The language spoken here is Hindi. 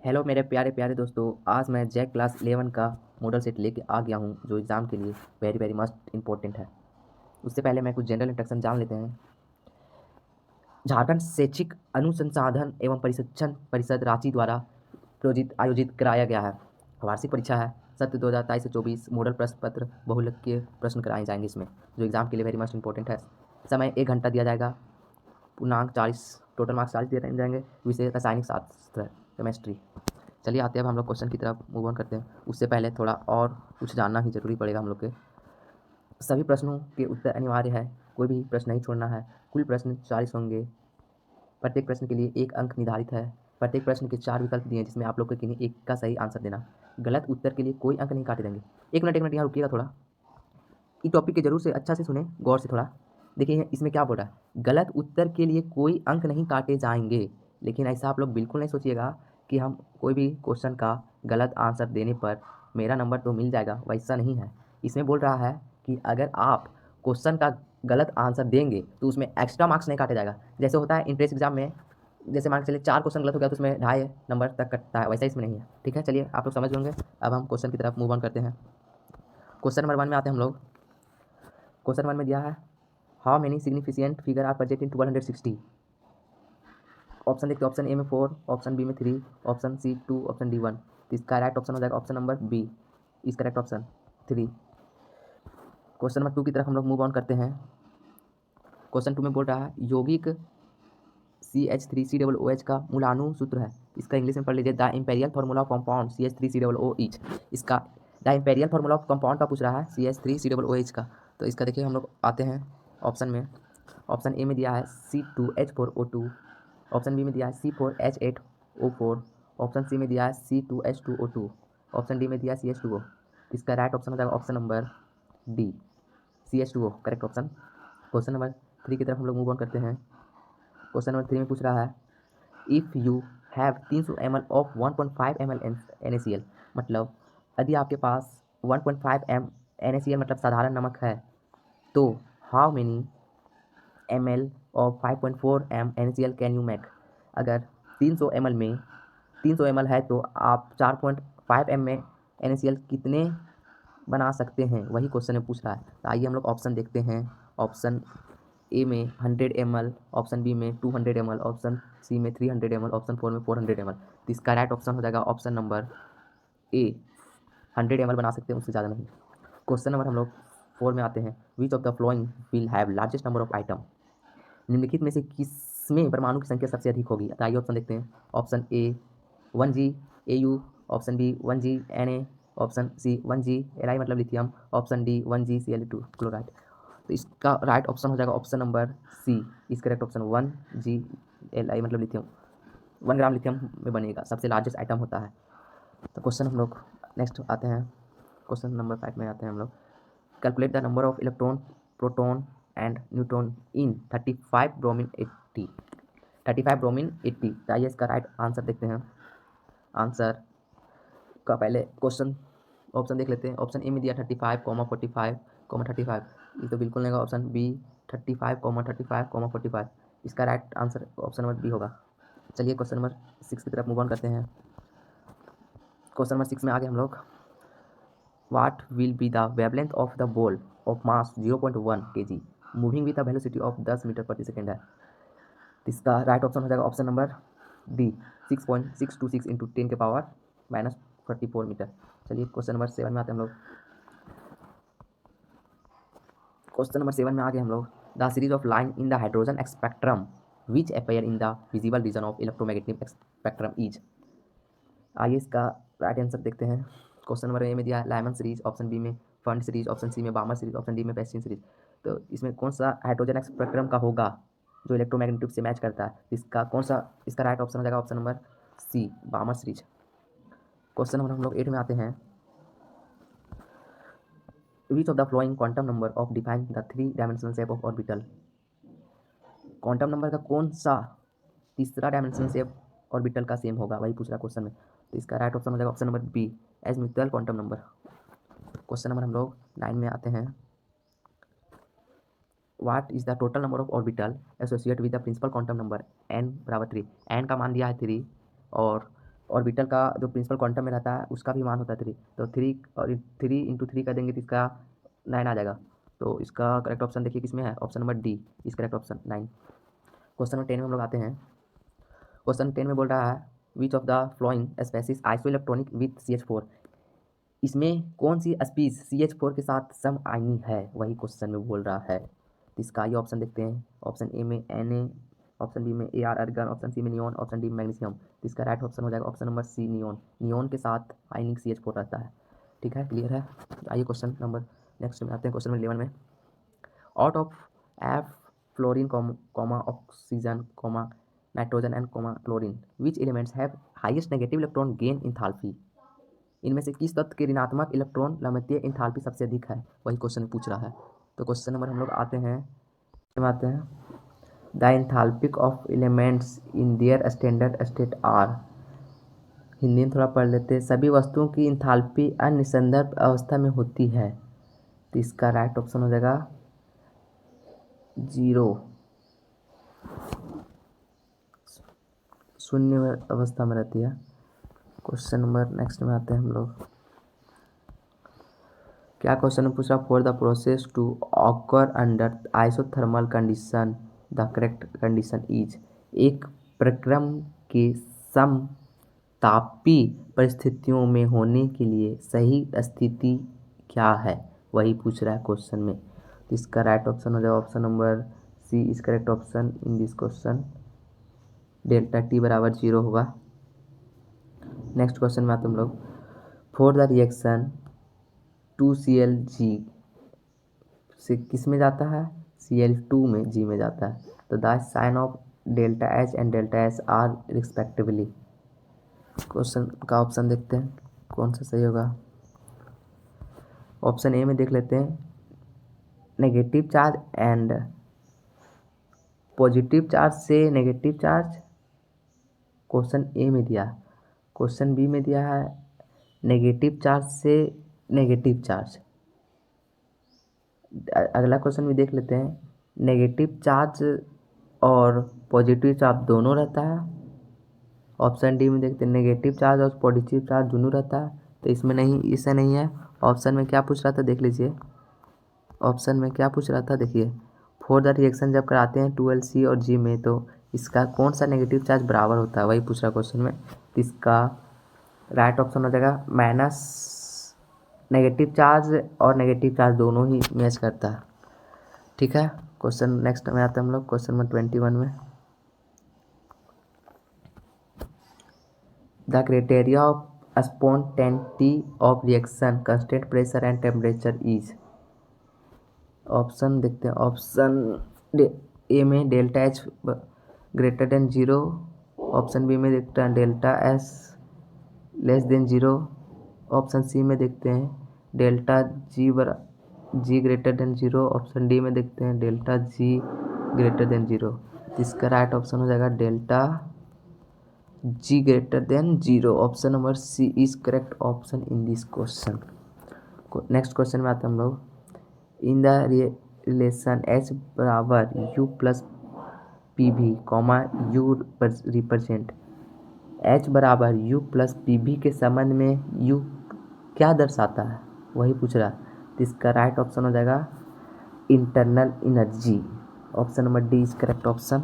हेलो मेरे प्यारे प्यारे दोस्तों। आज मैं जैक क्लास 11 का मॉडल सेट लेके आ गया हूँ जो एग्ज़ाम के लिए वेरी वेरी मस्ट इम्पोर्टेंट है। उससे पहले मैं कुछ जनरल इंस्ट्रक्शन जान लेते हैं। झारखंड शैक्षिक अनुसंधान एवं प्रशिक्षण परिषद रांची द्वारा आयोजित कराया गया है। वार्षिक परीक्षा है सत्र 2023 से 24। मॉडल प्रश्न पत्र बहुलकीय प्रश्न कराए जाएंगे इसमें, जो एग्ज़ाम के लिए वेरी मस्ट इंपॉर्टेंट है। समय 1 घंटा दिया जाएगा। पूर्णांक 40, टोटल मार्क्स 40 दिए जाएंगे। विषय रासायनिक शास्त्र, केमिस्ट्री। चलिए आते हैं अब हम लोग क्वेश्चन की तरफ मूव ऑन करते हैं। उससे पहले थोड़ा और कुछ जानना ही जरूरी पड़ेगा हम लोग के। सभी प्रश्नों के उत्तर अनिवार्य है, कोई भी प्रश्न नहीं छोड़ना है। कुल प्रश्न 40 होंगे। प्रत्येक प्रश्न के लिए 1 अंक निर्धारित है। प्रत्येक प्रश्न के 4 विकल्प दिए हैं जिसमें आप लोग को किन्हीं एक का सही आंसर देना। गलत उत्तर के लिए कोई अंक नहीं काटे जाएंगे। एक मिनट यहाँ रुकिएगा थोड़ा। इस टॉपिक के जरूर से अच्छा से सुने, गौर से थोड़ा देखिए इसमें क्या बोल रहा है। गलत उत्तर के लिए कोई अंक नहीं काटे जाएंगे। लेकिन ऐसा आप लोग बिल्कुल नहीं सोचिएगा कि हम कोई भी क्वेश्चन का गलत आंसर देने पर मेरा नंबर तो मिल जाएगा, वैसा नहीं है। इसमें बोल रहा है कि अगर आप क्वेश्चन का गलत आंसर देंगे तो उसमें एक्स्ट्रा मार्क्स नहीं काटे जाएगा। जैसे होता है इंट्रेंस एग्जाम में, जैसे मान के चलिए 4 क्वेश्चन गलत हो गया तो उसमें 2.5 नंबर तक कटता है, वैसा इसमें नहीं है। ठीक है, चलिए आप लोग समझ होंगे। अब हम क्वेश्चन की तरफ मूव ऑन करते हैं। क्वेश्चन नंबर 1 में आते हैं हम लोग। क्वेश्चन 1 में दिया है how many significant figure are present in 1260। Option देखते हैं। ऑप्शन ए में 4, ऑप्शन बी में 3, ऑप्शन सी 2, ऑप्शन डी 1। तो इसका राइट ऑप्शन हो जाएगा ऑप्शन नंबर बी, इस करेक्ट ऑप्शन 3। क्वेश्चन नंबर 2 की तरफ हम लोग मूव ऑन करते हैं। क्वेश्चन 2 में बोल रहा है यौगिक CH3COOH का मूलाणु सूत्र है। इसका इंग्लिश में पढ़ लीजिए। The imperial formula of compound CH3COOH। इसका the imperial formula of compound का पूछ रहा है CH3COOH का। तो इसका देखिए हम लोग आते हैं ऑप्शन में। ऑप्शन ए में दिया है C2H4O2, ऑप्शन बी में दिया है C4H8O4, ऑप्शन सी में दिया है C2H2O2, ऑप्शन डी में दिया है CH2O। इसका राइट ऑप्शन हो जाएगा option number D, CH2O correct option. Question number 3 की तरफ हम लोग मूव ऑन करते हैं। क्वेश्चन नंबर 3 में पूछ रहा है if you have 300 ml of 1.5 ml NaCl। मतलब यदि आपके पास 1.5 NaCl मतलब साधारण नमक है तो how many ml of 5.4 NaCl can you make. अगर 300 ml में 300 ml है तो आप 4.5 m में NaCl कितने बना सकते हैं, वही क्वेश्चन में पूछ रहा है। तो आइए हम लोग ऑप्शन देखते हैं। ऑप्शन ए में 100 ml, ऑप्शन बी में 200 ml, ऑप्शन सी में 300 ml, ऑप्शन 4 में 400 ml। तो इसका राइट ऑप्शन हो जाएगा ऑप्शन नंबर ए, 100 ml बना सकते हैं, उससे ज़्यादा नहीं। क्वेश्चन नंबर हम लोग 4 में आते हैं। Which of the flowing will have largest number of item. निम्नलिखित में से किसमें परमाणु की संख्या सबसे अधिक होगी। तो आइए ऑप्शन देखते हैं। Option A 1G option B 1G Na, option C 1G Li मतलब lithium, option D 1GCl2 chloride. तो इसका राइट ऑप्शन हो जाएगा ऑप्शन नंबर सी, इस करेक्ट ऑप्शन 1G Li मतलब लिथियम। 1 ग्राम लिथियम में बनेगा, सबसे लार्जेस्ट आइटम होता है। तो क्वेश्चन हम लोग नेक्स्ट आते हैं। क्वेश्चन नंबर 5 में आते हैं हम लोग। Calculate the number of electron, proton and neutron in 35 bromine 80। 35 bromine 80। तो आइए इसका राइट आंसर देखते हैं। आंसर का पहले क्वेश्चन ऑप्शन देख लेते हैं। ऑप्शन ए में दिया 35, 45, 35। ये तो बिल्कुल नहीं होगा। Option B 35, 35, 45। इसका right answer option number B होगा। चलिए क्वेश्चन नंबर 6 की तरफ मूव ऑन करते हैं। क्वेश्चन नंबर 6 में आगे हम लोग What will be the wavelength of the ball of mass 0.1 kg moving with a velocity of 10 metre प्रति सेकेंड है। इसका राइट ऑप्शन हो जाएगा ऑप्शन नंबर डी, 6.626 इंटू 10 के पावर -44 मीटर। चलिए क्वेश्चन नंबर 7 में आते हैं हम लोग। क्वेश्चन नंबर 7 में आगे हम लोग the series of line in the hydrogen spectrum which appear in the visible region of electromagnetic spectrum is. आइए इसका राइट आंसर देखते हैं। क्वेश्चन नंबर ए में दिया है लाइमन सीरीज, ऑप्शन बी में फंड सीरीज, ऑप्शन सी में बामर सीरीज, ऑप्शन डी में बेस्टिन सीरीज। तो इसमें कौन सा हाइड्रोजन स्पेक्ट्रम का होगा जो इलेक्ट्रोमैग्नेटिक से मैच करता है। इसका कौन सा, इसका राइट ऑप्शन हो जाएगा option number C, Balmer series. Question number हम लोग 8 में आते हैं। Which of the following quantum number of define the 3 dimensional shape of orbital. Quantum number का कौन सा तीसरा डायमेंशनल शेप ऑर्बिटल का सेम होगा, वही पूछ रहा है क्वेश्चन में। तो इसका राइट ऑप्शन हो जाएगा option number B, as mutual quantum number. Question number हम लोग 9 में आते हैं। What is the total number of orbital associate with the principal quantum number n बराबर 3। n का मान दिया है 3 और ऑर्बिटल का जो प्रिंसिपल क्वांटम में रहता है उसका भी मान होता है 3, तो 3 और 3 इंटू 3 कर देंगे तो इसका 9 आ जाएगा। तो इसका करेक्ट ऑप्शन देखिए किस में है, ऑप्शन नंबर डी इस करेक्ट ऑप्शन 9। क्वेश्चन नंबर 10 में हम लोग आते हैं। क्वेश्चन 10 में बोल रहा है which of the following species isoelectronic with CH4, इसमें कौन सी स्पीस CH4 के साथ सम आयनी है, वही क्वेश्चन में बोल रहा है। तो इसका ये ऑप्शन देखते हैं, ऑप्शन ए में Na, ऑप्शन बी में Ar अर्गन, ऑप्शन सी में नियॉन, ऑप्शन डी में मैग्नीशियम। तो इसका राइट ऑप्शन हो जाएगा option number C neon. Neon के साथ आयनिक CH4 रहता है। ठीक है, क्लियर है। तो आइए क्वेश्चन नंबर नेक्स्ट में आते हैं। क्वेश्चन नंबर 11 में out of F fluorine comma oxygen comma nitrogen and comma chlorine which elements have highest negative electron gain enthalpy, इनमें से किस तत्व के ऋणात्मक इलेक्ट्रॉन लम्बतीय इंथैल्पी सबसे अधिक है, वही क्वेश्चन पूछ रहा है। तो क्वेश्चन नंबर हम लोग आते हैं the enthalpic of elements in their standard state are, Hindi में थोड़ा पढ़ लेते हैं। सभी वस्तुओं की इंथैल्पी अन्य संदर्भ अवस्था में होती है। तो इसका राइट ऑप्शन हो जाएगा 0, शून्य अवस्था में रहती है। क्वेश्चन नंबर नेक्स्ट में आते हैं हम लोग। क्या क्वेश्चन पूछ रहा, for the process to occur under isothermal condition the correct condition is, एक प्रक्रम के समतापी परिस्थितियों में होने के लिए सही स्थिति क्या है, वही पूछ रहा है क्वेश्चन में। तो इसका राइट ऑप्शन हो जाएगा option number C is correct option in this question, delta T बराबर 0 होगा। नेक्स्ट क्वेश्चन में आते हम लोग, फॉर द रिएक्शन 2Cl(G) से किस में जाता है, Cl2 में G में जाता है। तो the sign of delta H and delta S are respectively. Question का ऑप्शन देखते हैं कौन सा सही होगा। ऑप्शन ए में देख लेते हैं, negative charge and positive charge से नेगेटिव चार्ज, क्वेश्चन ए में दिया है। क्वेश्चन बी में दिया है नेगेटिव चार्ज से नेगेटिव चार्ज। अगला क्वेश्चन भी देख लेते हैं, नेगेटिव चार्ज और पॉजिटिव चार्ज दोनों रहता है। ऑप्शन डी में देखते हैं नेगेटिव चार्ज और पॉजिटिव चार्ज दोनों रहता है। तो इसमें नहीं, इससे नहीं है। ऑप्शन में क्या पूछ रहा था देख लीजिए, ऑप्शन में क्या पूछ रहा था देखिए, फॉर द रिएक्शन जब कराते हैं 12C और G में तो इसका कौन सा नेगेटिव चार्ज बराबर होता है, वही पूछ रहा क्वेश्चन में। तो इसका राइट ऑप्शन हो जाएगा माइनस, नेगेटिव चार्ज और नेगेटिव चार्ज दोनों ही मैच करता है। ठीक है, क्वेश्चन नेक्स्ट में आते हैं हम लोग क्वेश्चन नंबर 21 में। The criteria of spontaneity of reaction constant pressure and temperature is, option देखते हैं। ऑप्शन ए में delta H greater than 0, option B में देखते हैं delta S less than 0, option C में देखते हैं delta G greater than 0, option D में देखते हैं डेल्टा G ग्रेटर देन 0। इसका राइट ऑप्शन हो जाएगा delta G greater than 0, option number C is correct option in this question. Next question में आते हैं हम लोग, इन द रिलेशन H बराबर U plus PV comma U represent, H बराबर U प्लस PV के संबंध में U क्या दर्शाता है, वही पूछ रहा है। तो इसका राइट ऑप्शन हो जाएगा internal energy, option number D is correct option.